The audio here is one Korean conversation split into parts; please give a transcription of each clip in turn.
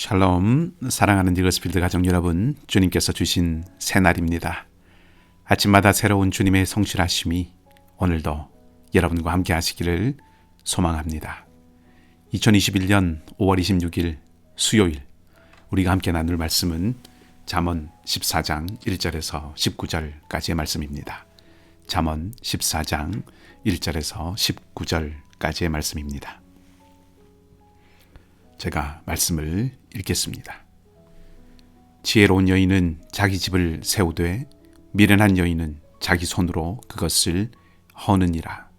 샬롬, 사랑하는 디거스필드 가족 여러분, 주님께서 주신 새날입니다. 아침마다 새로운 주님의 성실하심이 오늘도 여러분과 함께 하시기를 소망합니다. 2021년 5월 26일 수요일, 우리가 함께 나눌 말씀은 잠언 14장 1절에서 19절까지의 말씀입니다. 잠언 14장 1절에서 19절까지의 말씀입니다. 제가 말씀을 읽겠습니다. 지혜로운 여인은 자기 집을 세우되 미련한 여인은 자기 손으로 그것을 허느니라.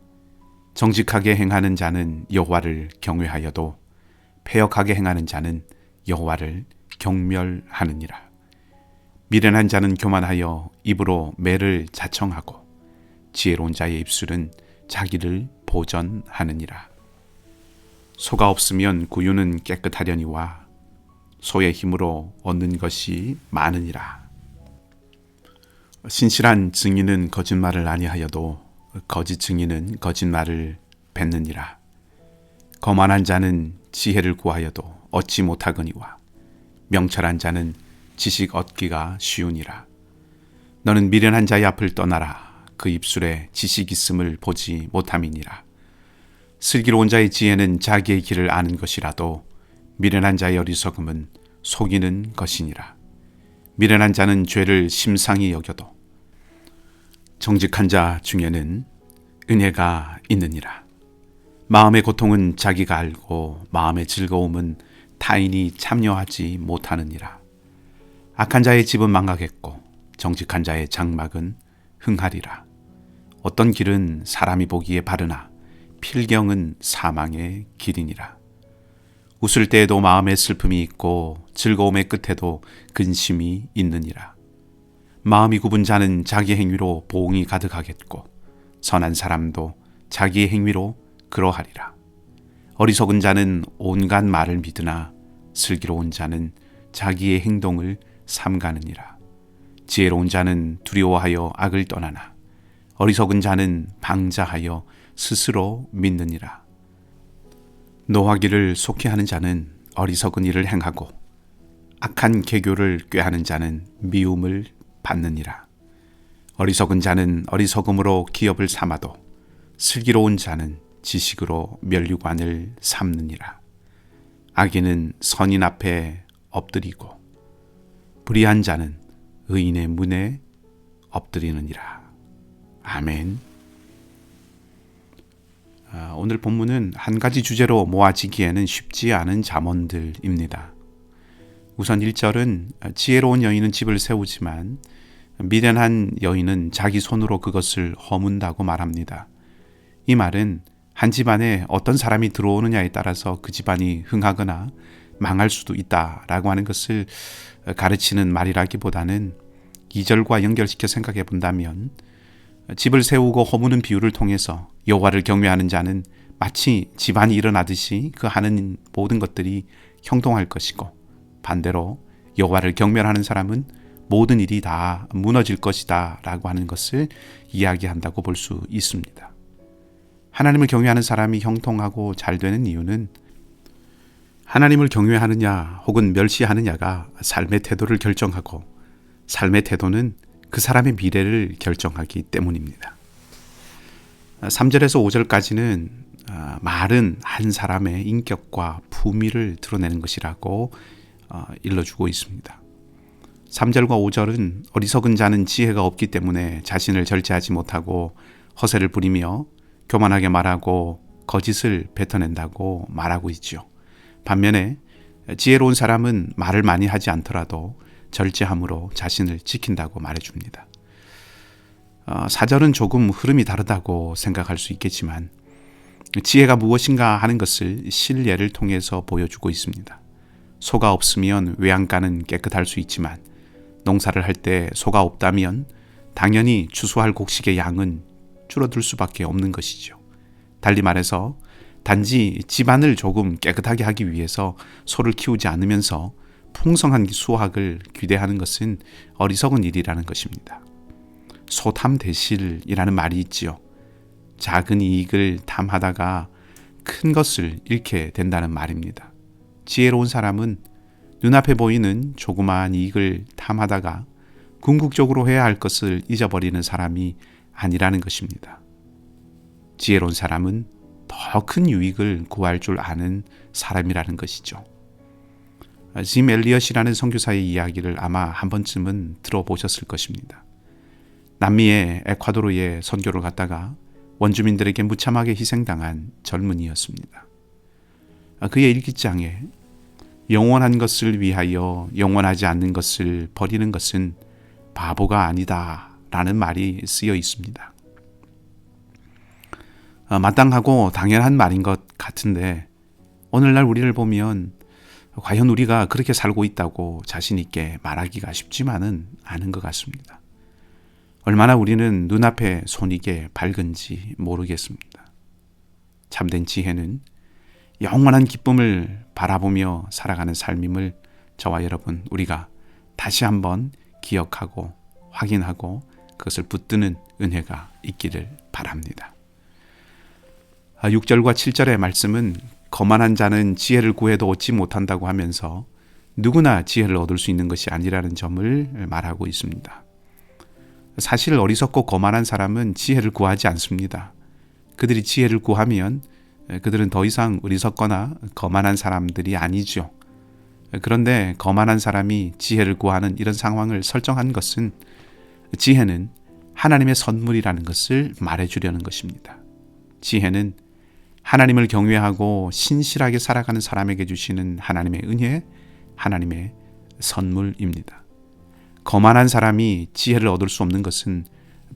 정직하게 행하는 자는 여호와를 경외하여도 패역하게 행하는 자는 여호와를 경멸하느니라. 미련한 자는 교만하여 입으로 매를 자청하고 지혜로운 자의 입술은 자기를 보전하느니라. 소가 없으면 구유는 깨끗하려니와 소의 힘으로 얻는 것이 많으니라. 신실한 증인은 거짓말을 아니하여도 거짓 증인은 거짓말을 뱉느니라. 거만한 자는 지혜를 구하여도 얻지 못하거니와 명철한 자는 지식 얻기가 쉬우니라. 너는 미련한 자의 앞을 떠나라. 그 입술에 지식 있음을 보지 못함이니라. 슬기로운 자의 지혜는 자기의 길을 아는 것이라도 미련한 자의 어리석음은 속이는 것이니라. 미련한 자는 죄를 심상히 여겨도 정직한 자 중에는 은혜가 있느니라. 마음의 고통은 자기가 알고 마음의 즐거움은 타인이 참여하지 못하느니라. 악한 자의 집은 망하겠고 정직한 자의 장막은 흥하리라. 어떤 길은 사람이 보기에 바르나 필경은 사망의 길이니라. 웃을 때에도 마음에 슬픔이 있고 즐거움의 끝에도 근심이 있느니라. 마음이 굽은 자는 자기 행위로 보응이 가득하겠고 선한 사람도 자기의 행위로 그러하리라. 어리석은 자는 온갖 말을 믿으나 슬기로운 자는 자기의 행동을 삼가느니라. 지혜로운 자는 두려워하여 악을 떠나나 어리석은 자는 방자하여 스스로 믿느니라. 노하기를 속히하는 자는 어리석은 일을 행하고 악한 계교를 꾀하는 자는 미움을 받느니라. 어리석은 자는 어리석음으로 기업을 삼아도 슬기로운 자는 지식으로 면류관을 삼느니라. 악인은 선인 앞에 엎드리고 불의한 자는 의인의 문에 엎드리느니라. 아멘. 오늘 본문은 한 가지 주제로 모아지기에는 쉽지 않은 잠언들입니다. 우선 1절은 지혜로운 여인은 집을 세우지만 미련한 여인은 자기 손으로 그것을 허문다고 말합니다. 이 말은 한 집안에 어떤 사람이 들어오느냐에 따라서 그 집안이 흥하거나 망할 수도 있다라고 하는 것을 가르치는 말이라기보다는 2절과 연결시켜 생각해 본다면 집을 세우고 허무는 비유를 통해서 여호와를 경외하는 자는 마치 집안이 일어나듯이 그 하는 모든 것들이 형통할 것이고 반대로 여호와를 경멸하는 사람은 모든 일이 다 무너질 것이다 라고 하는 것을 이야기한다고 볼 수 있습니다. 하나님을 경외하는 사람이 형통하고 잘 되는 이유는 하나님을 경외하느냐 혹은 멸시하느냐가 삶의 태도를 결정하고 삶의 태도는 그 사람의 미래를 결정하기 때문입니다. 3절에서 5절까지는 말은 한 사람의 인격과 품위를 드러내는 것이라고 일러주고 있습니다. 3절과 5절은 어리석은 자는 지혜가 없기 때문에 자신을 절제하지 못하고 허세를 부리며 교만하게 말하고 거짓을 뱉어낸다고 말하고 있죠. 반면에 지혜로운 사람은 말을 많이 하지 않더라도 절제함으로 자신을 지킨다고 말해줍니다. 4절은 조금 흐름이 다르다고 생각할 수 있겠지만 지혜가 무엇인가 하는 것을 실례를 통해서 보여주고 있습니다. 소가 없으면 외양간은 깨끗할 수 있지만 농사를 할 때 소가 없다면 당연히 추수할 곡식의 양은 줄어들 수밖에 없는 것이죠. 달리 말해서 단지 집안을 조금 깨끗하게 하기 위해서 소를 키우지 않으면서 풍성한 수확을 기대하는 것은 어리석은 일이라는 것입니다. 소탐대실이라는 말이 있지요. 작은 이익을 탐하다가 큰 것을 잃게 된다는 말입니다. 지혜로운 사람은 눈앞에 보이는 조그마한 이익을 탐하다가 궁극적으로 해야 할 것을 잊어버리는 사람이 아니라는 것입니다. 지혜로운 사람은 더 큰 유익을 구할 줄 아는 사람이라는 것이죠. 짐 엘리엇이라는 선교사의 이야기를 아마 한 번쯤은 들어보셨을 것입니다. 남미의 에콰도르에 선교를 갔다가 원주민들에게 무참하게 희생당한 젊은이였습니다. 그의 일기장에 영원한 것을 위하여 영원하지 않는 것을 버리는 것은 바보가 아니다 라는 말이 쓰여 있습니다. 마땅하고 당연한 말인 것 같은데 오늘날 우리를 보면 과연 우리가 그렇게 살고 있다고 자신 있게 말하기가 쉽지만은 않은 것 같습니다. 얼마나 우리는 눈앞에 손익에 밝은지 모르겠습니다. 참된 지혜는 영원한 기쁨을 바라보며 살아가는 삶임을 저와 여러분 우리가 다시 한번 기억하고 확인하고 그것을 붙드는 은혜가 있기를 바랍니다. 6절과 7절의 말씀은 거만한 자는 지혜를 구해도 얻지 못한다고 하면서 누구나 지혜를 얻을 수 있는 것이 아니라는 점을 말하고 있습니다. 사실 어리석고 거만한 사람은 지혜를 구하지 않습니다. 그들이 지혜를 구하면 그들은 더 이상 어리석거나 거만한 사람들이 아니죠. 그런데 거만한 사람이 지혜를 구하는 이런 상황을 설정한 것은 지혜는 하나님의 선물이라는 것을 말해주려는 것입니다. 지혜는 하나님을 경외하고 신실하게 살아가는 사람에게 주시는 하나님의 은혜, 하나님의 선물입니다. 거만한 사람이 지혜를 얻을 수 없는 것은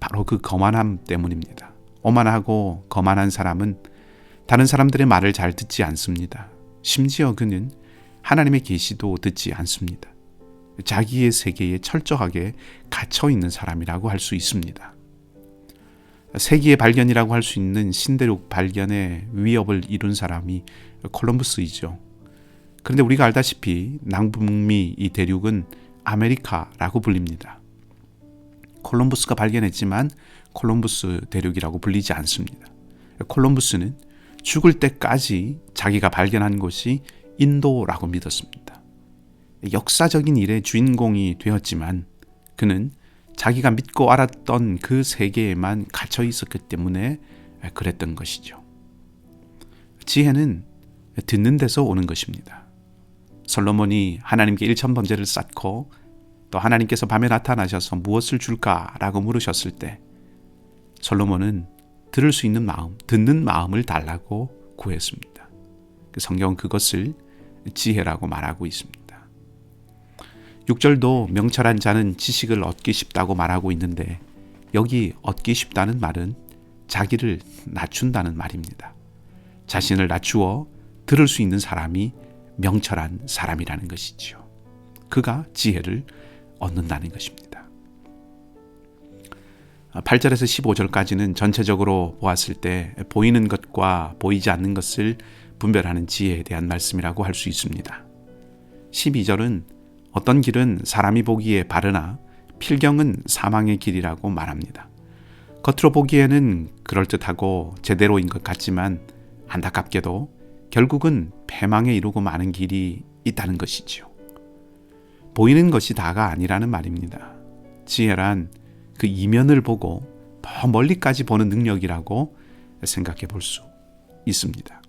바로 그 거만함 때문입니다. 오만하고 거만한 사람은 다른 사람들의 말을 잘 듣지 않습니다. 심지어 그는 하나님의 계시도 듣지 않습니다. 자기의 세계에 철저하게 갇혀 있는 사람이라고 할 수 있습니다. 세계의 발견이라고 할 수 있는 신대륙 발견에 위협을 이룬 사람이 콜럼부스이죠. 그런데 우리가 알다시피 남북미 이 대륙은 아메리카라고 불립니다. 콜럼부스가 발견했지만 콜럼부스 대륙이라고 불리지 않습니다. 콜럼부스는 죽을 때까지 자기가 발견한 곳이 인도라고 믿었습니다. 역사적인 일의 주인공이 되었지만 그는 자기가 믿고 알았던 그 세계에만 갇혀 있었기 때문에 그랬던 것이죠. 지혜는 듣는 데서 오는 것입니다. 솔로몬이 하나님께 일천번제를 쌓고 또 하나님께서 밤에 나타나셔서 무엇을 줄까라고 물으셨을 때 솔로몬은 들을 수 있는 마음, 듣는 마음을 달라고 구했습니다. 성경은 그것을 지혜라고 말하고 있습니다. 6절도 명철한 자는 지식을 얻기 쉽다고 말하고 있는데 여기 얻기 쉽다는 말은 자기를 낮춘다는 말입니다. 자신을 낮추어 들을 수 있는 사람이 명철한 사람이라는 것이지요. 그가 지혜를 얻는다는 것입니다. 8절에서 15절까지는 전체적으로 보았을 때 보이는 것과 보이지 않는 것을 분별하는 지혜에 대한 말씀이라고 할 수 있습니다. 12절은 어떤 길은 사람이 보기에 바르나 필경은 사망의 길이라고 말합니다. 겉으로 보기에는 그럴듯하고 제대로인 것 같지만 안타깝게도 결국은 패망에 이르고 마는 길이 있다는 것이지요. 보이는 것이 다가 아니라는 말입니다. 지혜란 그 이면을 보고 더 멀리까지 보는 능력이라고 생각해 볼 수 있습니다.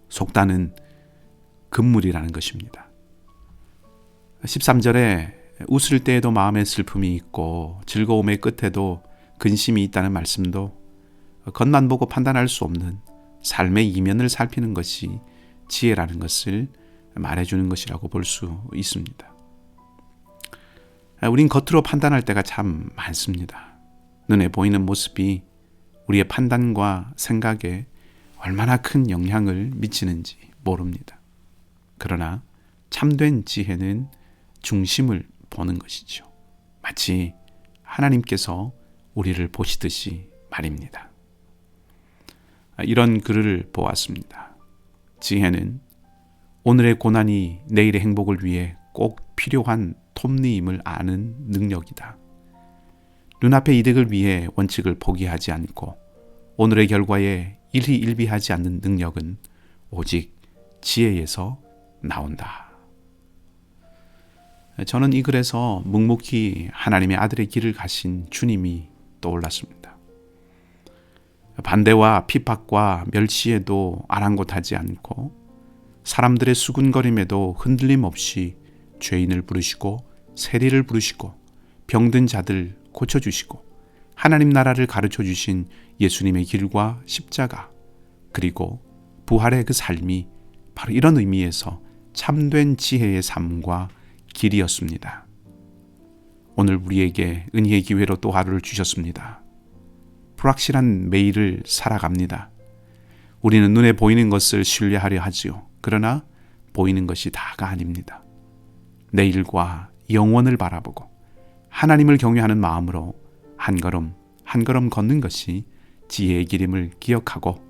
속단은 금물이라는 것입니다. 13절에 웃을 때에도 마음에 슬픔이 있고 즐거움의 끝에도 근심이 있다는 말씀도 겉만 보고 판단할 수 없는 삶의 이면을 살피는 것이 지혜라는 것을 말해주는 것이라고 볼 수 있습니다. 우린 겉으로 판단할 때가 참 많습니다. 눈에 보이는 모습이 우리의 판단과 생각에 얼마나 큰 영향을 미치는지 모릅니다. 그러나 참된 지혜는 중심을 보는 것이죠. 마치 하나님께서 우리를 보시듯이 말입니다. 이런 글을 보았습니다. 지혜는 오늘의 고난이 내일의 행복을 위해 꼭 필요한 톱니임을 아는 능력이다. 눈앞의 이득을 위해 원칙을 포기하지 않고 오늘의 결과에 일희일비하지 않는 능력은 오직 지혜에서 나온다 저는 이 글에서 묵묵히 하나님의 아들의 길을 가신 주님이 떠올랐습니다. 반대와 핍박과 멸시에도 아랑곳하지 않고 사람들의 수군거림에도 흔들림 없이 죄인을 부르시고 세리를 부르시고 병든 자들 고쳐주시고 하나님 나라를 가르쳐주신 예수님의 길과 십자가 그리고 부활의 그 삶이 바로 이런 의미에서 참된 지혜의 삶과 길이었습니다. 오늘 우리에게 은혜의 기회로 또 하루를 주셨습니다. 불확실한 매일을 살아갑니다. 우리는 눈에 보이는 것을 신뢰하려 하지요. 그러나 보이는 것이 다가 아닙니다. 내일과 영원을 바라보고 하나님을 경외하는 마음으로 한 걸음 한 걸음 걷는 것이 지혜의 길임을 기억하고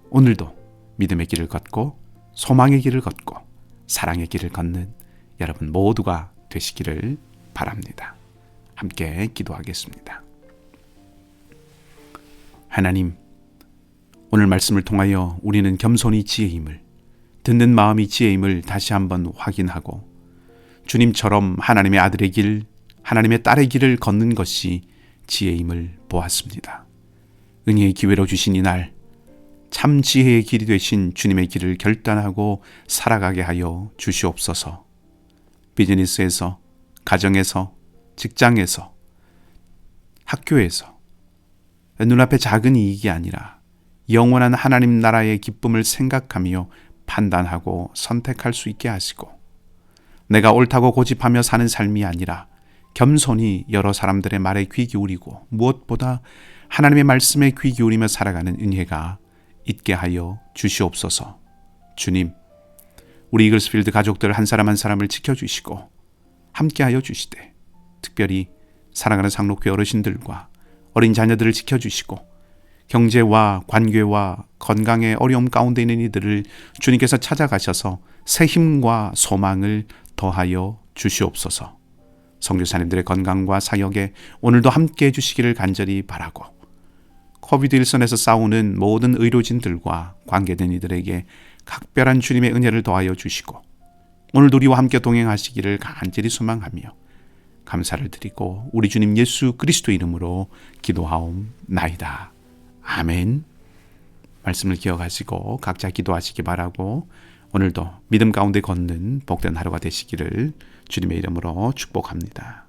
오늘도 믿음의 길을 걷고 소망의 길을 걷고 사랑의 길을 걷는 여러분 모두가 되시기를 바랍니다. 함께 기도하겠습니다. 하나님, 오늘 말씀을 통하여 우리는 겸손히 지혜임을, 듣는 마음이 지혜임을 다시 한번 확인하고 주님처럼 하나님의 아들의 길, 하나님의 딸의 길을 걷는 것이 지혜임을 보았습니다. 은혜의 기회로 주신 이날 참 지혜의 길이 되신 주님의 길을 결단하고 살아가게 하여 주시옵소서. 비즈니스에서, 가정에서, 직장에서, 학교에서 눈앞에 작은 이익이 아니라 영원한 하나님 나라의 기쁨을 생각하며 판단하고 선택할 수 있게 하시고 내가 옳다고 고집하며 사는 삶이 아니라 겸손히 여러 사람들의 말에 귀 기울이고 무엇보다 하나님의 말씀에 귀 기울이며 살아가는 은혜가 있게 하여 주시옵소서. 주님, 우리 이글스필드 가족들 한 사람 한 사람을 지켜주시고 함께하여 주시되 특별히 사랑하는 상록회 어르신들과 어린 자녀들을 지켜주시고 경제와 관계와 건강의 어려움 가운데 있는 이들을 주님께서 찾아가셔서 새 힘과 소망을 더하여 주시옵소서. 선교사님들의 건강과 사역에 오늘도 함께해 주시기를 간절히 바라고 코비드 일선에서 싸우는 모든 의료진들과 관계된 이들에게 각별한 주님의 은혜를 더하여 주시고 오늘도 우리와 함께 동행하시기를 간절히 소망하며 감사를 드리고 우리 주님 예수 그리스도 이름으로 기도하옵나이다. 아멘. 말씀을 기억하시고 각자 기도하시기 바라고 오늘도 믿음 가운데 걷는 복된 하루가 되시기를 주님의 이름으로 축복합니다.